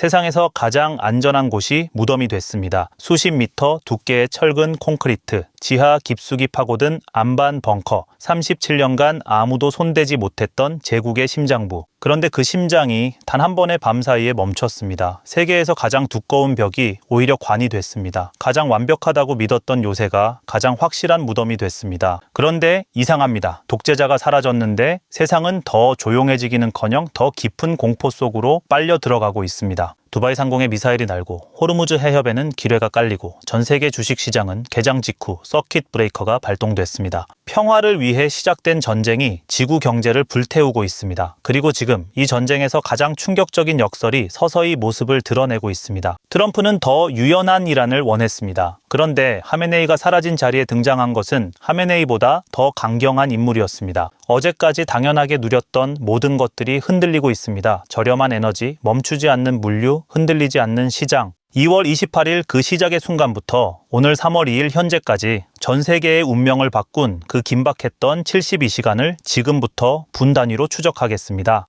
세상에서 가장 안전한 곳이 무덤이 됐습니다. 수십 미터 두께의 철근 콘크리트, 지하 깊숙이 파고든 안반 벙커, 37년간 아무도 손대지 못했던 제국의 심장부. 그런데 그 심장이 단 한 번의 밤 사이에 멈췄습니다. 세계에서 가장 두꺼운 벽이 오히려 관이 됐습니다. 가장 완벽하다고 믿었던 요새가 가장 확실한 무덤이 됐습니다. 그런데 이상합니다. 독재자가 사라졌는데 세상은 더 조용해지기는커녕 더 깊은 공포 속으로 빨려 들어가고 있습니다. 두바이 상공에 미사일이 날고 호르무즈 해협에는 기뢰가 깔리고 전 세계 주식시장은 개장 직후 서킷 브레이커가 발동됐습니다. 평화를 위해 시작된 전쟁이 지구 경제를 불태우고 있습니다. 그리고 지금 이 전쟁에서 가장 충격적인 역설이 서서히 모습을 드러내고 있습니다. 트럼프는 더 유연한 이란을 원했습니다. 그런데 하메네이가 사라진 자리에 등장한 것은 하메네이보다 더 강경한 인물이었습니다. 어제까지 당연하게 누렸던 모든 것들이 흔들리고 있습니다. 저렴한 에너지, 멈추지 않는 물류, 흔들리지 않는 시장. 2월 28일 그 시작의 순간부터 오늘 3월 2일 현재까지 전 세계의 운명을 바꾼 그 긴박했던 72시간을 지금부터 분 단위로 추적하겠습니다.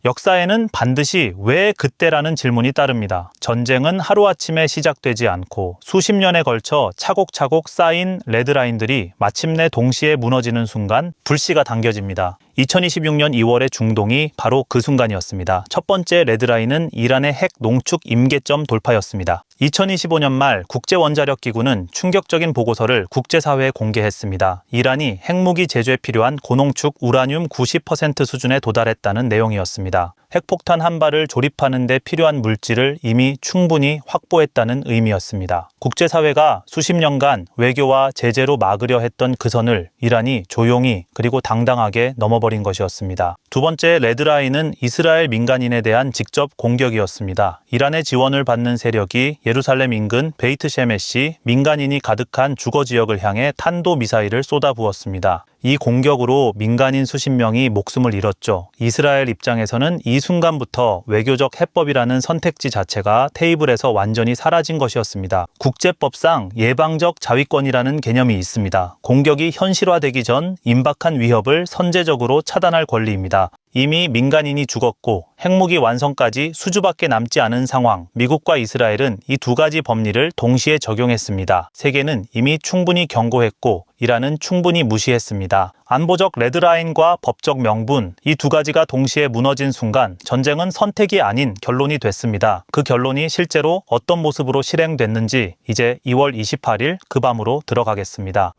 역사에는 반드시 왜 그때라는 질문이 따릅니다. 전쟁은 하루아침에 시작되지 않고 수십 년에 걸쳐 차곡차곡 쌓인 레드라인들이 마침내 동시에 무너지는 순간 불씨가 당겨집니다. 2026년 2월의 중동이 바로 그 순간이었습니다. 첫 번째 레드라인은 이란의 핵 농축 임계점 돌파였습니다. 2025년 말 국제원자력기구는 충격적인 보고서를 국제사회에 공개했습니다. 이란이 핵무기 제조에 필요한 고농축 우라늄 90% 수준에 도달했다는 내용이었습니다. 핵폭탄 한 발을 조립하는 데 필요한 물질을 이미 충분히 확보했다는 의미였습니다. 국제사회가 수십 년간 외교와 제재로 막으려 했던 그 선을 이란이 조용히 그리고 당당하게 넘어버린 것이었습니다. 두 번째 레드라인은 이스라엘 민간인에 대한 직접 공격이었습니다. 이란의 지원을 받는 세력이 예루살렘 인근 베이트 셰메시 민간인이 가득한 주거지역을 향해 탄도미사일을 쏟아부었습니다. 이 공격으로 민간인 수십 명이 목숨을 잃었죠. 이스라엘 입장에서는 이 순간부터 외교적 해법이라는 선택지 자체가 테이블에서 완전히 사라진 것이었습니다. 국제법상 예방적 자위권이라는 개념이 있습니다. 공격이 현실화되기 전 임박한 위협을 선제적으로 차단할 권리입니다. 이미 민간인이 죽었고 핵무기 완성까지 수주밖에 남지 않은 상황, 미국과 이스라엘은 이 두 가지 법리를 동시에 적용했습니다. 세계는 이미 충분히 경고했고 이란은 충분히 무시했습니다. 안보적 레드라인과 법적 명분, 이 두 가지가 동시에 무너진 순간 전쟁은 선택이 아닌 결론이 됐습니다. 그 결론이 실제로 어떤 모습으로 실행됐는지 이제 2월 28일 그 밤으로 들어가겠습니다.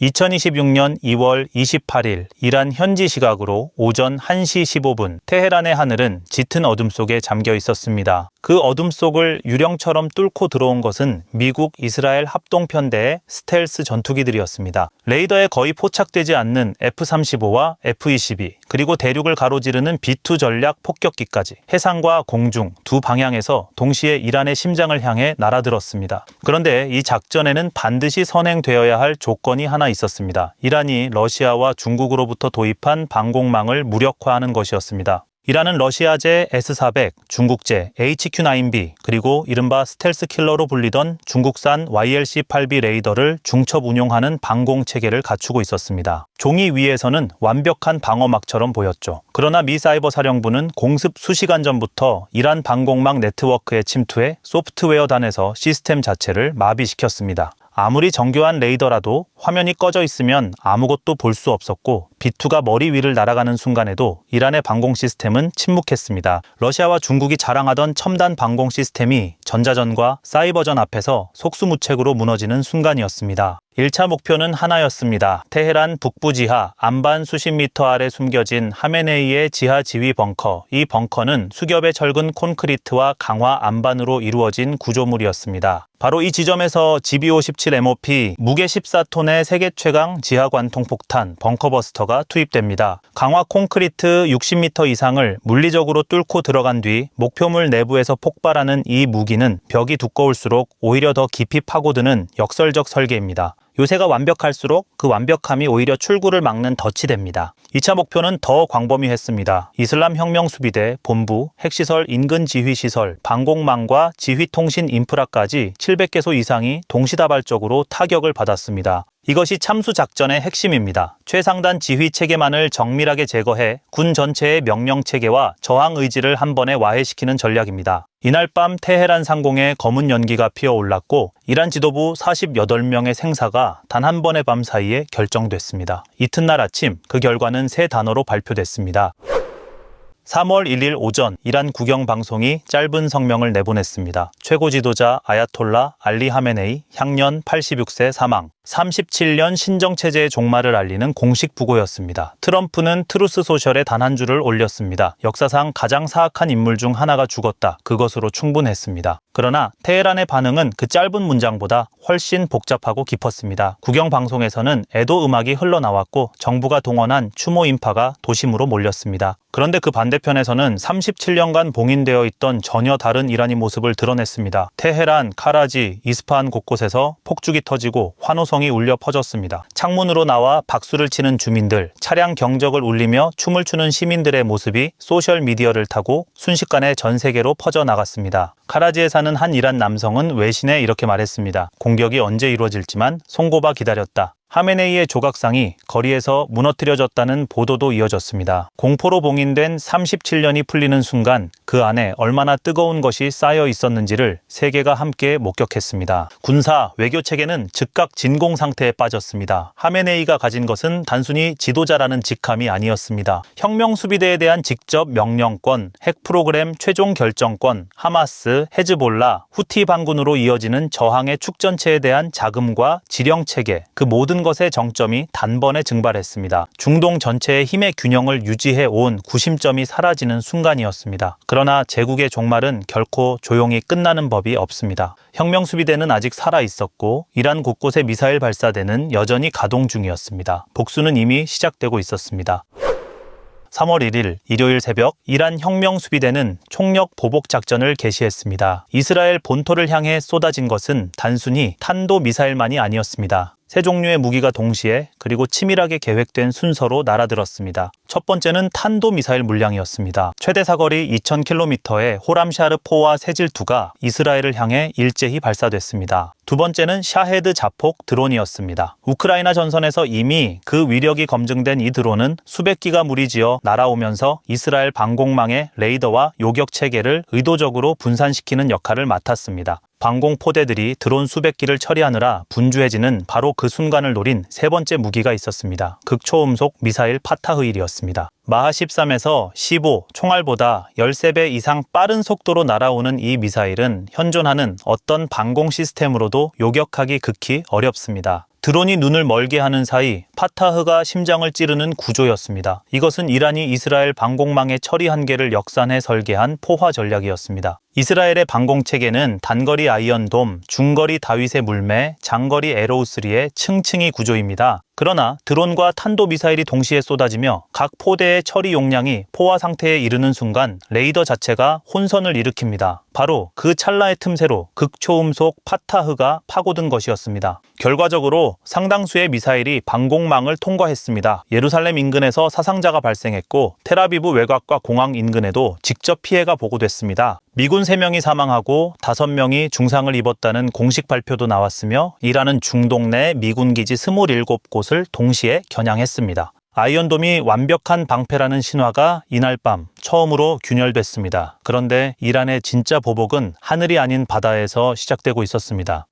2026년 2월 28일 이란 현지 시각으로 오전 1시 15분 테헤란의 하늘은 짙은 어둠 속에 잠겨 있었습니다. 그 어둠 속을 유령처럼 뚫고 들어온 것은 미국, 이스라엘 합동편대의 스텔스 전투기들이었습니다. 레이더에 거의 포착되지 않는 F-35와 F-22 그리고 대륙을 가로지르는 B-2 전략 폭격기까지 해상과 공중 두 방향에서 동시에 이란의 심장을 향해 날아들었습니다. 그런데 이 작전에는 반드시 선행되어야 할 조건이 하나 있었습니다. 이란이 러시아와 중국으로부터 도입한 방공망을 무력화하는 것이었습니다. 이란은 러시아제 S-400, 중국제 HQ-9B 그리고 이른바 스텔스 킬러로 불리던 중국산 YLC-8B 레이더를 중첩 운용하는 방공체계를 갖추고 있었습니다. 종이 위에서는 완벽한 방어막처럼 보였죠. 그러나 미 사이버 사령부는 공습 수시간 전부터 이란 방공망 네트워크에 침투해 소프트웨어단에서 시스템 자체를 마비시켰습니다. 아무리 정교한 레이더라도 화면이 꺼져 있으면 아무것도 볼 수 없었고 B-2가 머리 위를 날아가는 순간에도 이란의 방공 시스템은 침묵했습니다. 러시아와 중국이 자랑하던 첨단 방공 시스템이 전자전과 사이버전 앞에서 속수무책으로 무너지는 순간이었습니다. 1차 목표는 하나였습니다. 테헤란 북부 지하 안반 수십 미터 아래 숨겨진 하메네이의 지하 지휘 벙커. 이 벙커는 수겹의 철근 콘크리트와 강화 안반으로 이루어진 구조물이었습니다. 바로 이 지점에서 GBO-17MOP 무게 14톤의 세계 최강 지하 관통 폭탄 벙커버스터가 투입됩니다. 강화 콘크리트 60m 이상을 물리적으로 뚫고 들어간 뒤 목표물 내부에서 폭발하는 이 무기는 벽이 두꺼울수록 오히려 더 깊이 파고드는 역설적 설계입니다. 요새가 완벽할수록 그 완벽함이 오히려 출구를 막는 덫이 됩니다. 2차 목표는 더 광범위했습니다. 이슬람 혁명 수비대, 본부, 핵시설, 인근 지휘시설, 방공망과 지휘통신 인프라까지 700개소 이상이 동시다발적으로 타격을 받았습니다. 이것이 참수 작전의 핵심입니다. 최상단 지휘 체계만을 정밀하게 제거해 군 전체의 명령 체계와 저항 의지를 한 번에 와해시키는 전략입니다. 이날 밤 테헤란 상공에 검은 연기가 피어올랐고 이란 지도부 48명의 생사가 단 한 번의 밤 사이에 결정됐습니다. 이튿날 아침 그 결과는 세 단어로 발표됐습니다. 3월 1일 오전 이란 국영방송이 짧은 성명을 내보냈습니다. 최고 지도자 아야톨라 알리 하메네이 향년 86세 사망, 37년 신정체제의 종말을 알리는 공식 부고였습니다. 트럼프는 트루스 소셜에 단 한 줄을 올렸습니다. 역사상 가장 사악한 인물 중 하나가 죽었다. 그것으로 충분했습니다. 그러나 테헤란의 반응은 그 짧은 문장보다 훨씬 복잡하고 깊었습니다. 국영방송에서는 애도 음악이 흘러나왔고 정부가 동원한 추모 인파가 도심으로 몰렸습니다. 그런데 그 반대편에서는 37년간 봉인되어 있던 전혀 다른 이란이 모습을 드러냈습니다. 테헤란, 카라지, 이스파한 곳곳에서 폭죽이 터지고 환호성이 울려 퍼졌습니다. 창문으로 나와 박수를 치는 주민들, 차량 경적을 울리며 춤을 추는 시민들의 모습이 소셜미디어를 타고 순식간에 전 세계로 퍼져나갔습니다. 카라지에 사는 한 이란 남성은 외신에 이렇게 말했습니다. 공격이 언제 이루어질지만 손꼽아 기다렸다. 하메네이의 조각상이 거리에서 무너뜨려졌다는 보도도 이어졌습니다. 공포로 봉인된 37년이 풀리는 순간 그 안에 얼마나 뜨거운 것이 쌓여 있었는지를 세계가 함께 목격했습니다. 군사, 외교 체계는 즉각 진공 상태에 빠졌습니다. 하메네이가 가진 것은 단순히 지도자라는 직함이 아니었습니다. 혁명 수비대에 대한 직접 명령권, 핵 프로그램 최종 결정권, 하마스, 헤즈볼라, 후티 반군으로 이어지는 저항의 축전체에 대한 자금과 지령 체계, 그 모든 것의 정점이 단번에 증발했습니다. 중동 전체의 힘의 균형을 유지해 온 구심점이 사라지는 순간이었습니다. 그러나 제국의 종말은 결코 조용히 끝나는 법이 없습니다. 혁명수비대는 아직 살아있었고 이란 곳곳의 미사일 발사대는 여전히 가동 중이었습니다. 복수는 이미 시작되고 있었습니다. 3월 1일 일요일 새벽 이란 혁명수비대는 총력 보복 작전을 개시했습니다. 이스라엘 본토를 향해 쏟아진 것은 단순히 탄도미사일만이 아니었습니다. 세 종류의 무기가 동시에 그리고 치밀하게 계획된 순서로 날아들었습니다. 첫 번째는 탄도미사일 물량이었습니다. 최대 사거리 2000km의 호람샤르4와 세질2가 이스라엘을 향해 일제히 발사됐습니다. 두 번째는 샤헤드 자폭 드론이었습니다. 우크라이나 전선에서 이미 그 위력이 검증된 이 드론은 수백 기가 무리지어 날아오면서 이스라엘 방공망의 레이더와 요격 체계를 의도적으로 분산시키는 역할을 맡았습니다. 방공포대들이 드론 수백 기를 처리하느라 분주해지는 바로 그 순간을 노린 세 번째 무기가 있었습니다. 극초음속 미사일 파타흐일이었습니다. 마하 13에서 15 총알보다 13배 이상 빠른 속도로 날아오는 이 미사일은 현존하는 어떤 방공 시스템으로도 요격하기 극히 어렵습니다. 드론이 눈을 멀게 하는 사이 파타흐가 심장을 찌르는 구조였습니다. 이것은 이란이 이스라엘 방공망의 처리 한계를 역산해 설계한 포화 전략이었습니다. 이스라엘의 방공체계는 단거리 아이언돔, 중거리 다윗의 물매, 장거리 에로우3의 층층이 구조입니다. 그러나 드론과 탄도미사일이 동시에 쏟아지며 각 포대의 처리 용량이 포화 상태에 이르는 순간 레이더 자체가 혼선을 일으킵니다. 바로 그 찰나의 틈새로 극초음속 파타흐가 파고든 것이었습니다. 결과적으로 상당수의 미사일이 방공망을 통과했습니다. 예루살렘 인근에서 사상자가 발생했고 텔아비브 외곽과 공항 인근에도 직접 피해가 보고됐습니다. 미군 3명이 사망하고 5명이 중상을 입었다는 공식 발표도 나왔으며 이란은 중동 내 미군 기지 27곳을 동시에 겨냥했습니다. 아이언돔이 완벽한 방패라는 신화가 이날 밤 처음으로 균열됐습니다. 그런데 이란의 진짜 보복은 하늘이 아닌 바다에서 시작되고 있었습니다.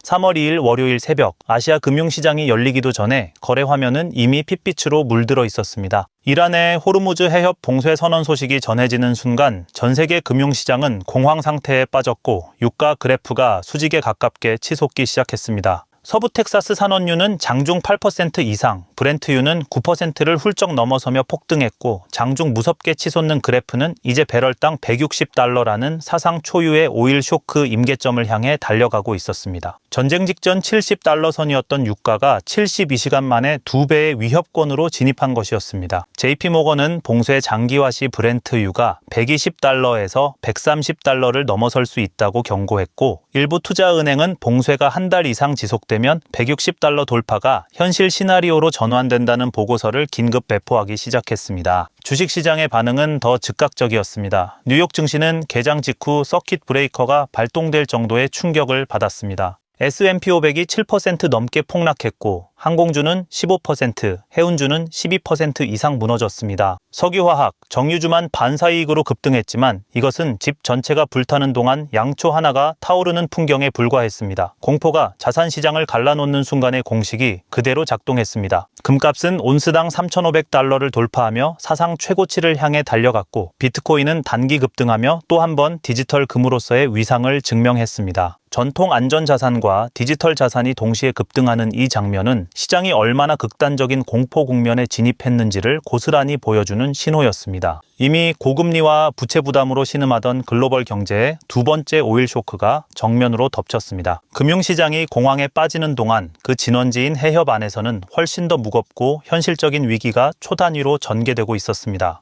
3월 2일 월요일 새벽 아시아 금융시장이 열리기도 전에 거래 화면은 이미 핏빛으로 물들어 있었습니다. 이란의 호르무즈 해협 봉쇄 선언 소식이 전해지는 순간 전 세계 금융시장은 공황 상태에 빠졌고 유가 그래프가 수직에 가깝게 치솟기 시작했습니다. 서부 텍사스 산원유는 장중 8% 이상, 브렌트유는 9%를 훌쩍 넘어서며 폭등했고 장중 무섭게 치솟는 그래프는 이제 배럴당 160달러라는 사상 초유의 오일 쇼크 임계점을 향해 달려가고 있었습니다. 전쟁 직전 70달러 선이었던 유가가 72시간 만에 2배의 위협권으로 진입한 것이었습니다. JP모건은 봉쇄 장기화시 브렌트유가 120달러에서 130달러를 넘어설 수 있다고 경고했고 일부 투자은행은 봉쇄가 한 달 이상 지속되면 160달러 돌파가 현실 시나리오로 전환된다는 보고서를 긴급 배포하기 시작했습니다. 주식시장의 반응은 더 즉각적이었습니다. 뉴욕 증시는 개장 직후 서킷 브레이커가 발동될 정도의 충격을 받았습니다. S&P 500이 7% 넘게 폭락했고 항공주는 15%, 해운주는 12% 이상 무너졌습니다. 석유화학, 정유주만 반사이익으로 급등했지만 이것은 집 전체가 불타는 동안 양초 하나가 타오르는 풍경에 불과했습니다. 공포가 자산시장을 갈라놓는 순간의 공식이 그대로 작동했습니다. 금값은 온스당 3,500달러를 돌파하며 사상 최고치를 향해 달려갔고 비트코인은 단기 급등하며 또 한 번 디지털 금으로서의 위상을 증명했습니다. 전통 안전자산과 디지털 자산이 동시에 급등하는 이 장면은 시장이 얼마나 극단적인 공포 국면에 진입했는지를 고스란히 보여주는 신호였습니다. 이미 고금리와 부채 부담으로 신음하던 글로벌 경제의 두 번째 오일 쇼크가 정면으로 덮쳤습니다. 금융시장이 공황에 빠지는 동안 그 진원지인 해협 안에서는 훨씬 더 무겁고 현실적인 위기가 초단위로 전개되고 있었습니다.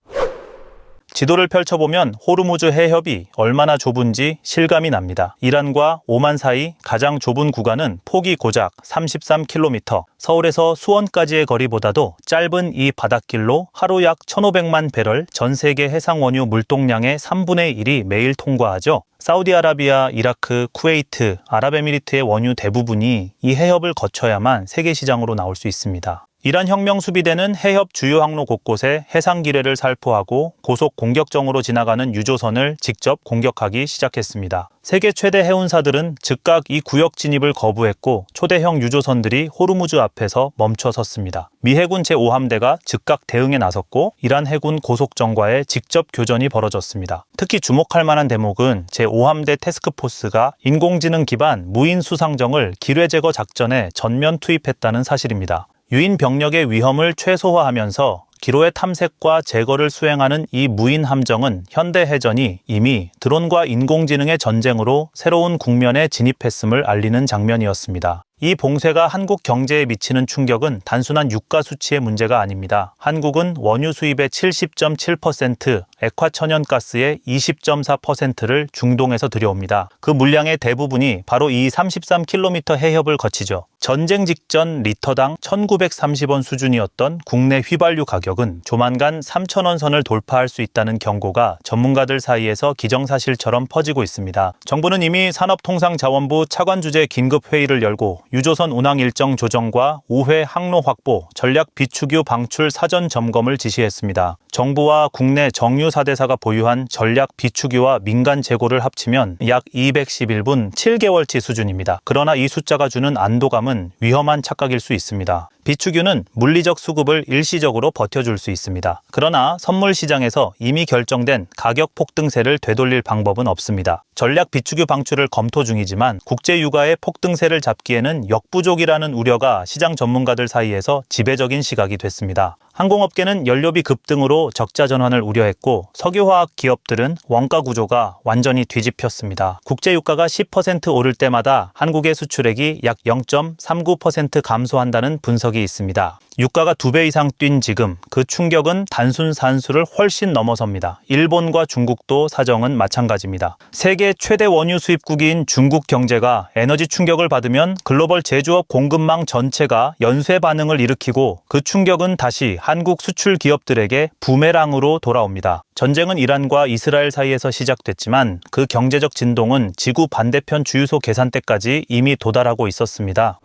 지도를 펼쳐보면 호르무즈 해협이 얼마나 좁은지 실감이 납니다. 이란과 오만 사이 가장 좁은 구간은 폭이 고작 33km, 서울에서 수원까지의 거리보다도 짧은 이 바닷길로 하루 약 1,500만 배럴 전 세계 해상 원유 물동량의 3분의 1이 매일 통과하죠. 사우디아라비아, 이라크, 쿠웨이트, 아랍에미리트의 원유 대부분이 이 해협을 거쳐야만 세계 시장으로 나올 수 있습니다. 이란 혁명 수비대는 해협 주요 항로 곳곳에 해상 기뢰를 살포하고 고속 공격정으로 지나가는 유조선을 직접 공격하기 시작했습니다. 세계 최대 해운사들은 즉각 이 구역 진입을 거부했고 초대형 유조선들이 호르무즈 앞에서 멈춰 섰습니다. 미 해군 제5함대가 즉각 대응에 나섰고 이란 해군 고속정과의 직접 교전이 벌어졌습니다. 특히 주목할 만한 대목은 제5함대 태스크포스가 인공지능 기반 무인 수상정을 기뢰 제거 작전에 전면 투입했다는 사실입니다. 유인 병력의 위험을 최소화하면서 기로의 탐색과 제거를 수행하는 이 무인 함정은 현대 해전이 이미 드론과 인공지능의 전쟁으로 새로운 국면에 진입했음을 알리는 장면이었습니다. 이 봉쇄가 한국 경제에 미치는 충격은 단순한 유가 수치의 문제가 아닙니다. 한국은 원유 수입의 70.7%, 액화천연가스의 20.4%를 중동에서 들여옵니다. 그 물량의 대부분이 바로 이 33km 해협을 거치죠. 전쟁 직전 리터당 1,930원 수준이었던 국내 휘발유 가격은 조만간 3,000원 선을 돌파할 수 있다는 경고가 전문가들 사이에서 기정사실처럼 퍼지고 있습니다. 정부는 이미 산업통상자원부 차관주재 긴급회의를 열고 유조선 운항 일정 조정과 우회 항로 확보, 전략 비축유 방출 사전 점검을 지시했습니다. 정부와 국내 정유 4대사가 보유한 전략 비축유와 민간 재고를 합치면 약 211분 7개월치 수준입니다. 그러나 이 숫자가 주는 안도감은 위험한 착각일 수 있습니다. 비축유는 물리적 수급을 일시적으로 버텨줄 수 있습니다. 그러나 선물 시장에서 이미 결정된 가격 폭등세를 되돌릴 방법은 없습니다. 전략 비축유 방출을 검토 중이지만 국제 유가의 폭등세를 잡기에는 역부족이라는 우려가 시장 전문가들 사이에서 지배적인 시각이 됐습니다. 항공업계는 연료비 급등으로 적자 전환을 우려했고 석유화학 기업들은 원가 구조가 완전히 뒤집혔습니다. 국제유가가 10% 오를 때마다 한국의 수출액이 약 0.39% 감소한다는 분석이 있습니다. 유가가 2배 이상 뛴 지금 그 충격은 단순 산수를 훨씬 넘어섭니다. 일본과 중국도 사정은 마찬가지입니다. 세계 최대 원유 수입국인 중국 경제가 에너지 충격을 받으면 글로벌 제조업 공급망 전체가 연쇄 반응을 일으키고 그 충격은 다시 한국 수출 기업들에게 부메랑으로 돌아옵니다. 전쟁은 이란과 이스라엘 사이에서 시작됐지만 그 경제적 진동은 지구 반대편 주유소 계산대까지 이미 도달하고 있었습니다.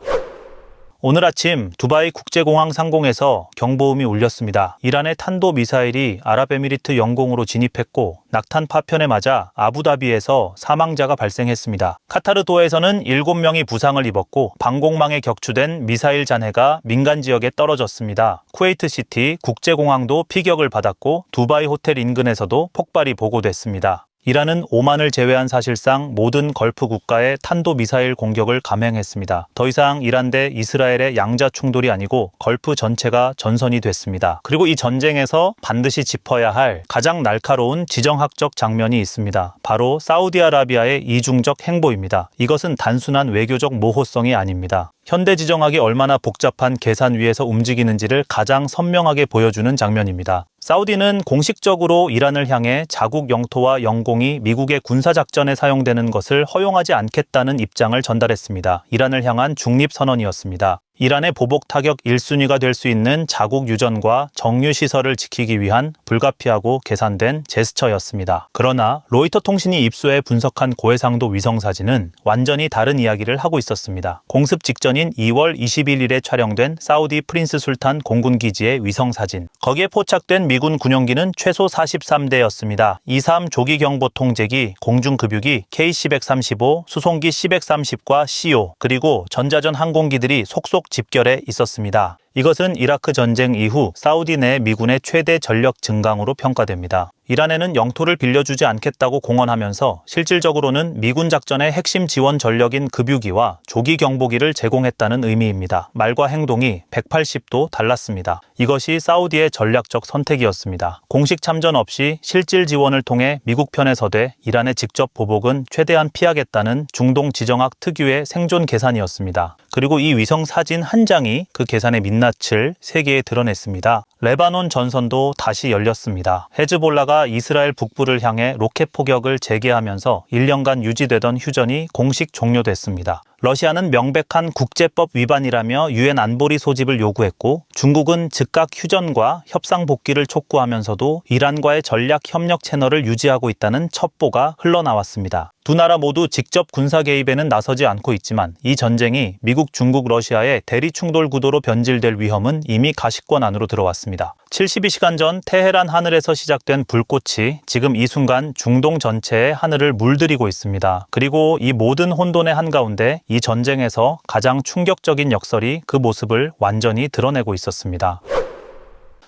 오늘 아침 두바이 국제공항 상공에서 경보음이 울렸습니다. 이란의 탄도미사일이 아랍에미리트 영공으로 진입했고 낙탄 파편에 맞아 아부다비에서 사망자가 발생했습니다. 카타르도에서는 7명이 부상을 입었고 방공망에 격추된 미사일 잔해가 민간 지역에 떨어졌습니다. 쿠웨이트시티 국제공항도 피격을 받았고 두바이 호텔 인근에서도 폭발이 보고됐습니다. 이란은 오만을 제외한 사실상 모든 걸프 국가의 탄도미사일 공격을 감행했습니다. 더 이상 이란 대 이스라엘의 양자 충돌이 아니고 걸프 전체가 전선이 됐습니다. 그리고 이 전쟁에서 반드시 짚어야 할 가장 날카로운 지정학적 장면이 있습니다. 바로 사우디아라비아의 이중적 행보입니다. 이것은 단순한 외교적 모호성이 아닙니다. 현대 지정학이 얼마나 복잡한 계산 위에서 움직이는지를 가장 선명하게 보여주는 장면입니다. 사우디는 공식적으로 이란을 향해 자국 영토와 영공이 미국의 군사작전에 사용되는 것을 허용하지 않겠다는 입장을 전달했습니다. 이란을 향한 중립선언이었습니다. 이란의 보복 타격 1순위가 될 수 있는 자국 유전과 정유 시설을 지키기 위한 불가피하고 계산된 제스처였습니다. 그러나 로이터 통신이 입수해 분석한 고해상도 위성사진은 완전히 다른 이야기를 하고 있었습니다. 공습 직전인 2월 21일에 촬영된 사우디 프린스 술탄 공군기지의 위성사진. 거기에 포착된 미군 군용기는 최소 43대였습니다. E-3 조기경보 통제기, 공중급유기 K-C-135, 수송기 C-130과 CO, 그리고 전자전 항공기들이 속속 집결해 있었습니다. 이것은 이라크 전쟁 이후 사우디 내 미군의 최대 전력 증강으로 평가됩니다. 이란에는 영토를 빌려주지 않겠다고 공언하면서 실질적으로는 미군 작전의 핵심 지원 전력인 급유기와 조기 경보기를 제공했다는 의미입니다. 말과 행동이 180도 달랐습니다. 이것이 사우디의 전략적 선택이었습니다. 공식 참전 없이 실질 지원을 통해 미국 편에 서되 이란의 직접 보복은 최대한 피하겠다는 중동 지정학 특유의 생존 계산이었습니다. 그리고 이 위성 사진 한 장이 그 계산의 민낯을 세계에 드러냈습니다. 레바논 전선도 다시 열렸습니다. 헤즈볼라가 이스라엘 북부를 향해 로켓 포격을 재개하면서 1년간 유지되던 휴전이 공식 종료됐습니다. 러시아는 명백한 국제법 위반이라며 유엔 안보리 소집을 요구했고 중국은 즉각 휴전과 협상 복귀를 촉구하면서도 이란과의 전략 협력 채널을 유지하고 있다는 첩보가 흘러나왔습니다. 두 나라 모두 직접 군사 개입에는 나서지 않고 있지만 이 전쟁이 미국, 중국, 러시아의 대리 충돌 구도로 변질될 위험은 이미 가시권 안으로 들어왔습니다. 72시간 전 테헤란 하늘에서 시작된 불꽃이 지금 이 순간 중동 전체의 하늘을 물들이고 있습니다. 그리고 이 모든 혼돈의 한가운데 이 전쟁에서 가장 충격적인 역설이 그 모습을 완전히 드러내고 있었습니다.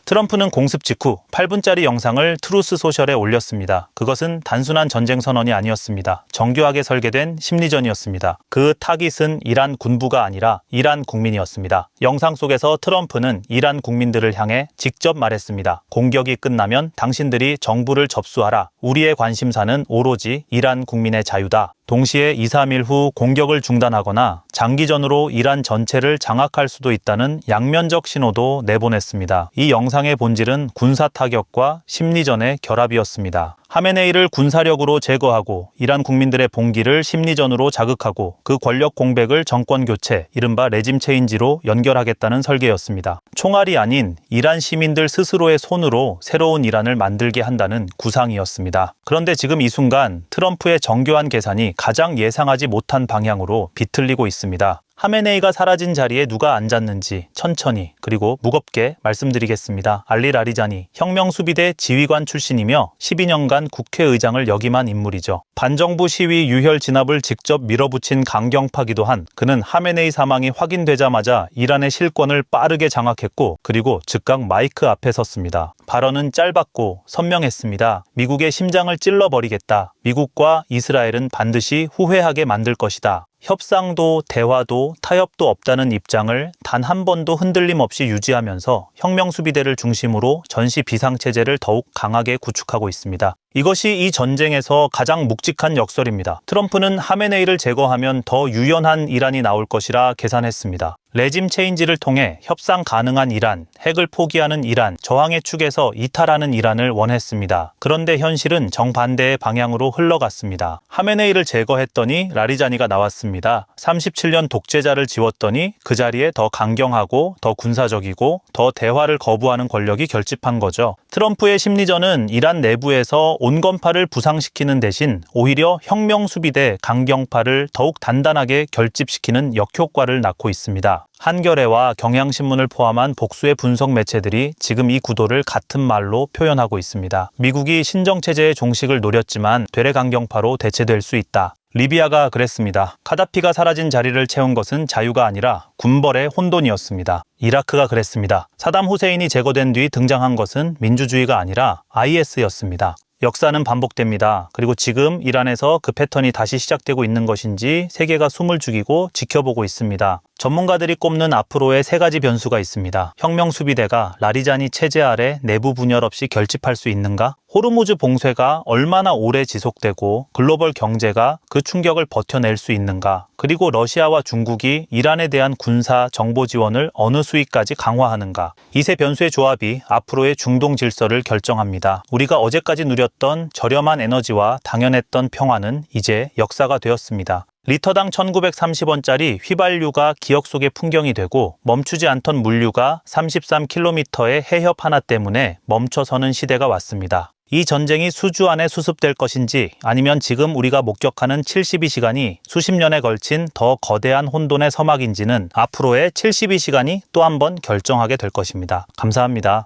트럼프는 공습 직후 8분짜리 영상을 트루스 소셜에 올렸습니다. 그것은 단순한 전쟁 선언이 아니었습니다. 정교하게 설계된 심리전이었습니다. 그 타깃은 이란 군부가 아니라 이란 국민이었습니다. 영상 속에서 트럼프는 이란 국민들을 향해 직접 말했습니다. 공격이 끝나면 당신들이 정부를 접수하라. 우리의 관심사는 오로지 이란 국민의 자유다. 동시에 2-3일 후 공격을 중단하거나 장기전으로 이란 전체를 장악할 수도 있다는 양면적 신호도 내보냈습니다. 이 영상의 본질은 군사 타격과 심리전의 결합이었습니다. 하메네이를 군사력으로 제거하고 이란 국민들의 봉기를 심리전으로 자극하고 그 권력 공백을 정권 교체, 이른바 레짐 체인지로 연결하겠다는 설계였습니다. 총알이 아닌 이란 시민들 스스로의 손으로 새로운 이란을 만들게 한다는 구상이었습니다. 그런데 지금 이 순간 트럼프의 정교한 계산이 가장 예상하지 못한 방향으로 비틀리고 있습니다. 하메네이가 사라진 자리에 누가 앉았는지 천천히 그리고 무겁게 말씀드리겠습니다. 알리 라리자니, 혁명수비대 지휘관 출신이며 12년간 국회의장을 역임한 인물이죠. 반정부 시위 유혈 진압을 직접 밀어붙인 강경파기도 한 그는 하메네이 사망이 확인되자마자 이란의 실권을 빠르게 장악했고 그리고 즉각 마이크 앞에 섰습니다. 발언은 짧았고 선명했습니다. 미국의 심장을 찔러버리겠다. 미국과 이스라엘은 반드시 후회하게 만들 것이다. 협상도 대화도 타협도 없다는 입장을 단 한 번도 흔들림 없이 유지하면서 혁명수비대를 중심으로 전시 비상체제를 더욱 강하게 구축하고 있습니다. 이것이 이 전쟁에서 가장 묵직한 역설입니다. 트럼프는 하메네이를 제거하면 더 유연한 이란이 나올 것이라 계산했습니다. 레짐 체인지를 통해 협상 가능한 이란, 핵을 포기하는 이란, 저항의 축에서 이탈하는 이란을 원했습니다. 그런데 현실은 정반대의 방향으로 흘러갔습니다. 하메네이를 제거했더니 라리자니가 나왔습니다. 37년 독재자를 지웠더니 그 자리에 더 강경하고 더 군사적이고 더 대화를 거부하는 권력이 결집한 거죠. 트럼프의 심리전은 이란 내부에서 온건파를 부상시키는 대신 오히려 혁명수비대 강경파를 더욱 단단하게 결집시키는 역효과를 낳고 있습니다. 한겨레와 경향신문을 포함한 복수의 분석 매체들이 지금 이 구도를 같은 말로 표현하고 있습니다. 미국이 신정체제의 종식을 노렸지만 되레강경파로 대체될 수 있다. 리비아가 그랬습니다. 카다피가 사라진 자리를 채운 것은 자유가 아니라 군벌의 혼돈이었습니다. 이라크가 그랬습니다. 사담 후세인이 제거된 뒤 등장한 것은 민주주의가 아니라 IS였습니다. 역사는 반복됩니다. 그리고 지금 이란에서 그 패턴이 다시 시작되고 있는 것인지 세계가 숨을 죽이고 지켜보고 있습니다. 전문가들이 꼽는 앞으로의 세 가지 변수가 있습니다. 혁명수비대가 라리자니 체제 아래 내부 분열 없이 결집할 수 있는가? 호르무즈 봉쇄가 얼마나 오래 지속되고 글로벌 경제가 그 충격을 버텨낼 수 있는가? 그리고 러시아와 중국이 이란에 대한 군사 정보 지원을 어느 수위까지 강화하는가? 이 세 변수의 조합이 앞으로의 중동 질서를 결정합니다. 우리가 어제까지 누렸던 저렴한 에너지와 당연했던 평화는 이제 역사가 되었습니다. 리터당 1930원짜리 휘발유가 기억 속의 풍경이 되고 멈추지 않던 물류가 33km의 해협 하나 때문에 멈춰서는 시대가 왔습니다. 이 전쟁이 수주 안에 수습될 것인지 아니면 지금 우리가 목격하는 72시간이 수십 년에 걸친 더 거대한 혼돈의 서막인지는 앞으로의 72시간이 또 한 번 결정하게 될 것입니다. 감사합니다.